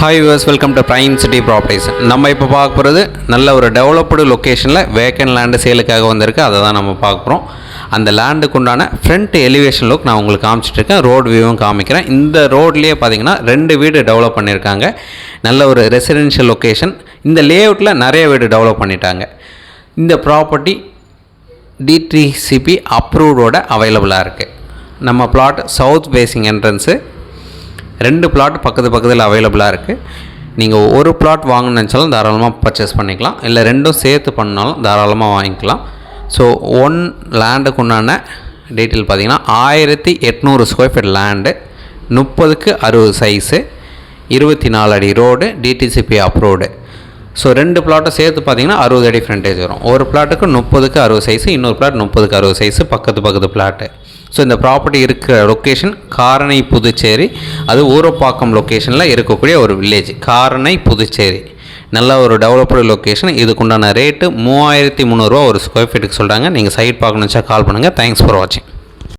Hi viewers, welcome to prime city properties. நம்ம இப்போ பார்க்க போகிறது நல்ல ஒரு டெவலப்டு லொக்கேஷனில் வேக்கன்ட் லேண்டு சேலுக்காக வந்திருக்கு. அதை தான் நம்ம பார்க்க போகிறோம். அந்த லேண்டுக்கு உண்டான ஃப்ரண்ட் எலிவேஷன் லுக் நான் உங்களுக்கு காமிச்சிட்ருக்கேன். ரோடு வியூவும் காமிக்கிறேன். இந்த ரோட்லேயே பார்த்தீங்கன்னா 2 வீடு டெவலப் பண்ணியிருக்காங்க. நல்ல ஒரு ரெசிடென்ஷியல் லொக்கேஷன். இந்த லேஅவுட்டில் நிறைய வீடு டெவலப் பண்ணிட்டாங்க. இந்த ப்ராப்பர்ட்டி DTCP அப்ரூவ்டோட அவைலபிளாக இருக்குது. நம்ம plot south facing entrance. 2 plot பக்கத்தில் அவைலபிளாக இருக்குது. நீங்கள் ஒரு பிளாட் வாங்கணும்னு நினச்சாலும் தாராளமாக பர்ச்சேஸ் பண்ணிக்கலாம். இல்லை 2ம் சேர்த்து பண்ணாலும் தாராளமாக வாங்கிக்கலாம். ஸோ லேண்டுக்கு உண்டான டீட்டெயில் பார்த்தீங்கன்னா 1800 ஸ்கொயர் ஃபீட் லேண்டு, 30க்கு 60 சைஸு, 24 அடி ரோடு, DTCP அப்ரூவ்டு. ஸோ 2 பிளாட்டை சேர்த்து பார்த்தீங்கன்னா 60 அடி ஃப்ரண்டேஜ் வரும். ஒரு பிளாட்டுக்கு 30க்கு 60 சைஸு, இன்னொரு பிளாட் 30க்கு 60 சைஸு, பக்கத்து பிளாட்டு. ஸோ இந்த ப்ராப்பர்ட்டி இருக்கிற லொக்கேஷன் காரணை புதுச்சேரி. அது ஊரப்பாக்கம் லொக்கேஷனில் இருக்கக்கூடிய ஒரு வில்லேஜ் காரணை புதுச்சேரி. நல்ல ஒரு டெவலப்டு லொக்கேஷன். இதுக்குண்டான ரேட்டு 3300 ரூபா ஒரு ஸ்கொயர் ஃபீட்டுக்கு சொல்கிறாங்க. நீங்கள் சைட் பார்க்கணுச்சா கால் பண்ணுங்கள். தேங்க்ஸ் ஃபார் வாட்சிங்.